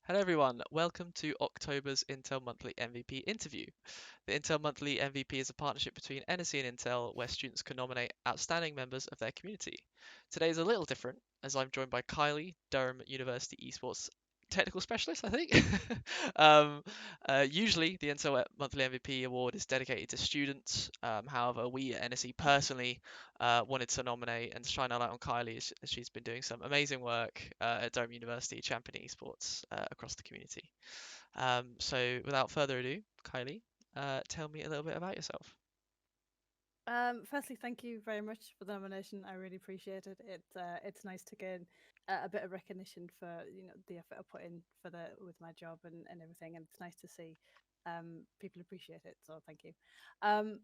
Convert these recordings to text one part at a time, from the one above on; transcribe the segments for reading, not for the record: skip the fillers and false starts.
Hello everyone, welcome to October's Intel Monthly MVP interview. The Intel Monthly MVP is a partnership between NSE and Intel where students can nominate outstanding members of their community. Today is a little different as I'm joined by Kylie, Durham University Esports technical specialist, I think. um, Usually, the Intel Monthly MVP award is dedicated to students. However, we at NSE personally wanted to nominate and shine a light on Kylie as she's been doing some amazing work at Durham University, championing esports across the community. So, without further ado, Kylie, tell me a little bit about yourself. Firstly, thank you very much for the nomination. I really appreciate it. It's nice to gain a bit of recognition for the effort I put in for the with my job and everything, and it's nice to see people appreciate it. So thank you. Um,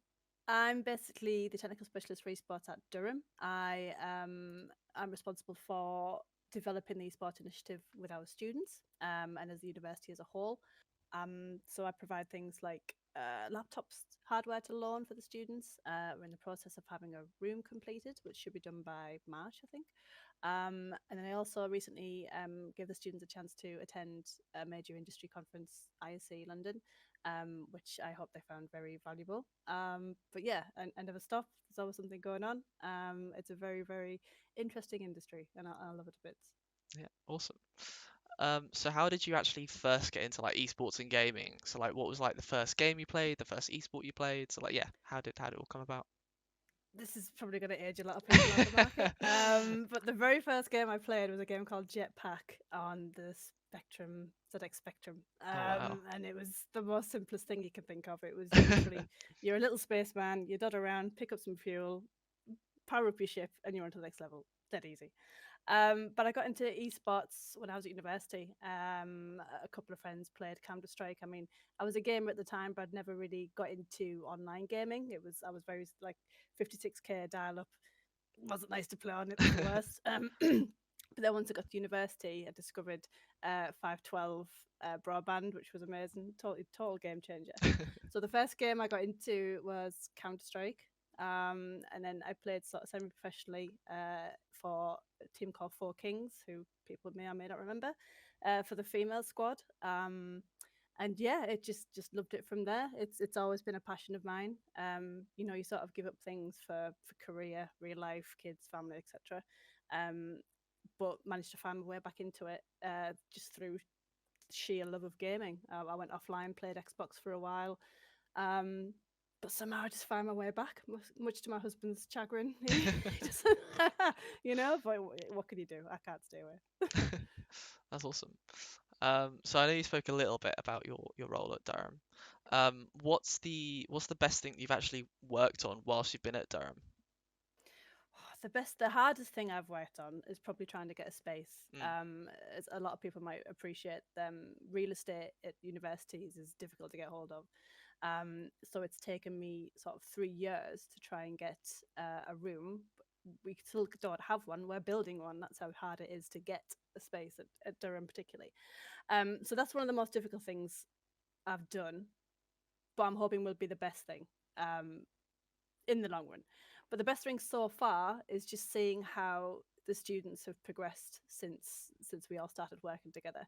I'm basically the technical specialist for esports at Durham. I'm responsible for developing the esports initiative with our students and as the university as a whole. So I provide things like laptops, hardware to loan for the students. We're in the process of having a room completed, which should be done by March, I think. And then I also recently gave the students a chance to attend a major industry conference, ISC London, which I hope they found very valuable. But yeah, I never stop. There's always something going on. It's a very, very interesting industry, and I love it a bit. Yeah, awesome. So how did you actually first get into like esports and gaming? So like, what was like the first game you played, the first esport you played? So like, yeah, how did it all come about? This is probably going to age a lot of people on the market. But the very first game I played was a game called Jetpack on the Spectrum, ZX Spectrum. Oh wow. And it was the most simplest thing you can think of. It was literally you're a little spaceman, you dot around, pick up some fuel, power up your ship, and you're on to the next level. Dead easy. But I got into esports when I was at university. A couple of friends played Counter Strike. I mean, I was a gamer at the time, but I'd never really got into online gaming. I was very like 56k dial up. Wasn't nice to play on. It was the worst. But then once I got to university, I discovered 512 broadband, which was amazing. Total game changer. So the first game I got into was Counter Strike. And then I played sort of semi-professionally for a team called Four Kings, who people may or may not remember, for the female squad. And yeah, it just loved it from there. It's always been a passion of mine. You sort of give up things for career, real life, kids, family, etc. Um, but managed to find my way back into it just through sheer love of gaming. I went offline, played Xbox for a while, um, but somehow I just found my way back, much to my husband's chagrin. He just, but what can you do? I can't stay away. That's awesome. So I know you spoke a little bit about your role at Durham. What's the best thing you've actually worked on whilst you've been at Durham? The hardest thing I've worked on is probably trying to get a space. Mm, As a lot of people might appreciate, real estate at universities is difficult to get hold of. So it's taken me sort of 3 years to try and get a room. We still don't have one. We're building one. That's how hard it is to get a space at Durham, particularly. So that's one of the most difficult things I've done, but I'm hoping will be the best thing um, in the long run. But the best thing so far is just seeing how the students have progressed since we all started working together.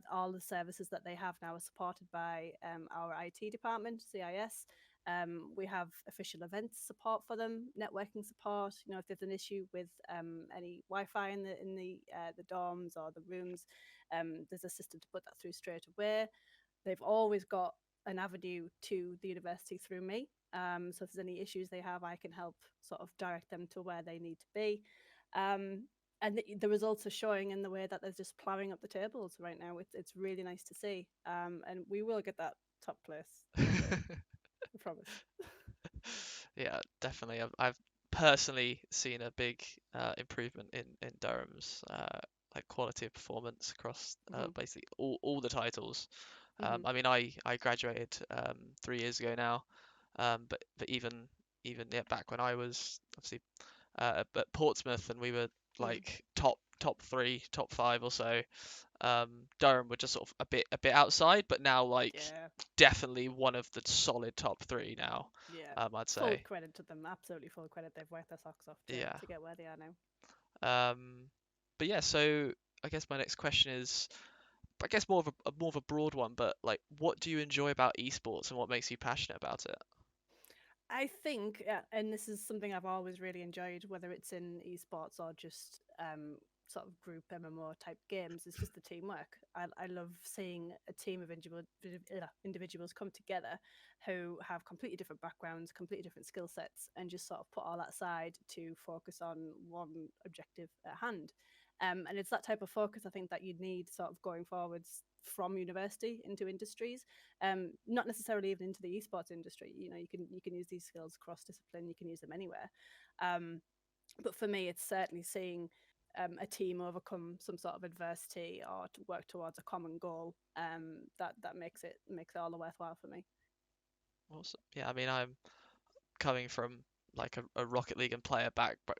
All the services that they have now are supported by our IT department, CIS. We have official events support for them, networking support. If there's an issue with any Wi-Fi in the dorms or the rooms, there's a system to put that through straight away. They've always got an avenue to the university through me. So if there's any issues they have, I can help sort of direct them to where they need to be. And the results are showing in the way that they're just ploughing up the tables right now. It's really nice to see. And we will get that top place one day. I promise. yeah, definitely. I've personally seen a big improvement in Durham's like quality of performance across Hmm. basically all the titles. Hmm. I mean, I graduated 3 years ago now, but even yeah, back when I was obviously at Portsmouth and we were Mm. like top three, top five or so. Durham were just sort of a bit outside, but now like Yeah, definitely one of the solid top three now. yeah. I'd Full say. credit to them. Absolutely full credit. They've worked their socks off Yeah. to get where they are now. But yeah, so I guess my next question is, I guess more of a broad one, but like, what do you enjoy about esports and what makes you passionate about it? I think, and this is something I've always really enjoyed, whether it's in esports or just sort of group MMO type games, it's just the teamwork. I love seeing a team of individuals come together who have completely different backgrounds, completely different skill sets, and just sort of put all that aside to focus on one objective at hand. And it's that type of focus I think that you need sort of going forwards from university into industries, not necessarily even into the esports industry. You know, you can use these skills cross discipline. You can use them anywhere. Um, but for me, it's certainly seeing a team overcome some sort of adversity or to work towards a common goal. That makes it all the worthwhile for me. Awesome. Yeah, I mean, I'm coming from like a Rocket League and player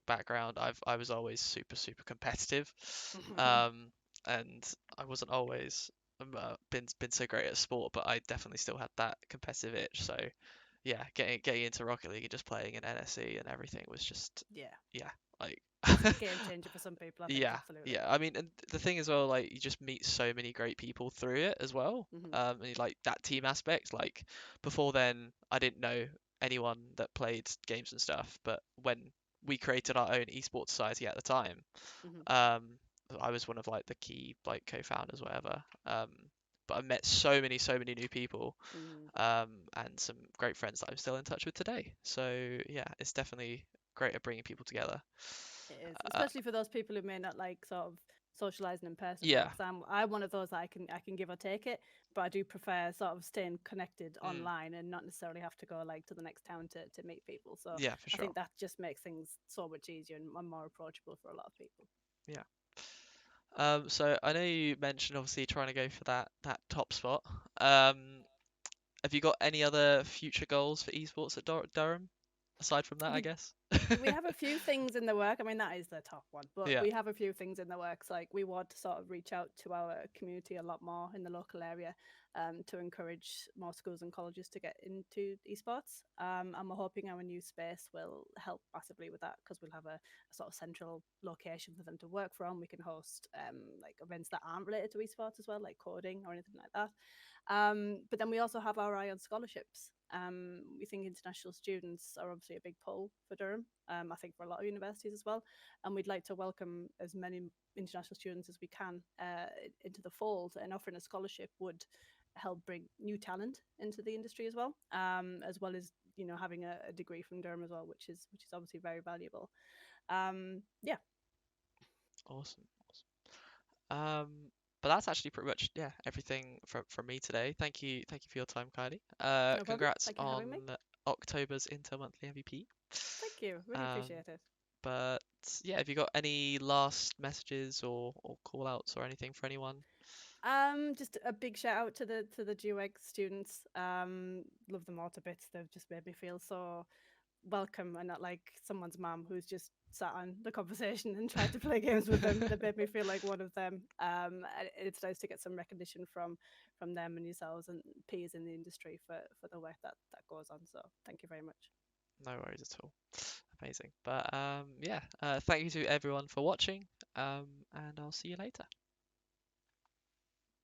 background. I was always super competitive, um, and I wasn't always been so great at sport, but I definitely still had that competitive itch. So yeah, getting into Rocket League and just playing in NSE and everything was just Yeah, yeah, like it's a game changer for some people. I think yeah, absolutely. yeah. I mean, and the thing as well, like you just meet so many great people through it as well. Hmm. And like that team aspect. Like before then, I didn't know anyone that played games and stuff. But when we created our own esports society at the time, Hmm. um, I was one of like the key like co-founders, whatever. But I met so many new people, Hmm. and some great friends that I'm still in touch with today. So yeah, it's definitely great at bringing people together. It is, Uh, especially for those people who may not like sort of socializing in person as well. yeah. Because I'm one of those that I can give or take it, but I do prefer sort of staying connected Mm. online and not necessarily have to go like to the next town to meet people. So Yeah, for I sure. think that just makes things so much easier and more approachable for a lot of people. Yeah. So I know you mentioned obviously trying to go for that top spot. Um, have you got any other future goals for esports at Durham aside from that, I We guess? we have a few things in the work. I mean, that is the top one, but Yeah. we have a few things in the works. Like we want to sort of reach out to our community a lot more in the local area, to encourage more schools and colleges to get into esports. And we're hoping our new space will help massively with that because we'll have a sort of central location for them to work from. We can host like events that aren't related to esports as well, like coding or anything like that. But then we also have our eye on scholarships. We think international students are obviously a big pull for Durham. I think for a lot of universities as well, and we'd like to welcome as many international students as we can into the fold. And offering a scholarship would help bring new talent into the industry as well as having a degree from Durham as well, which is obviously very valuable. Yeah, Awesome. Um, but that's actually pretty much yeah everything from me today. Thank you for your time, Kylie. no problem. Congrats Thank you for on having me. October's Intel Monthly MVP. Thank you. Really Um, appreciate it. but yeah, have you got any last messages or call outs or anything for anyone? Just a big shout out to the GWEG students. Love them all to bits. They've just made me feel so welcome and not like someone's mum who's just sat on the conversation and tried to play games with them. They made me feel like one of them. And it's nice to get some recognition from them and yourselves and peers in the industry for the work that goes on. So thank you very much. No worries at all. Amazing. But yeah, thank you to everyone for watching. And I'll see you later.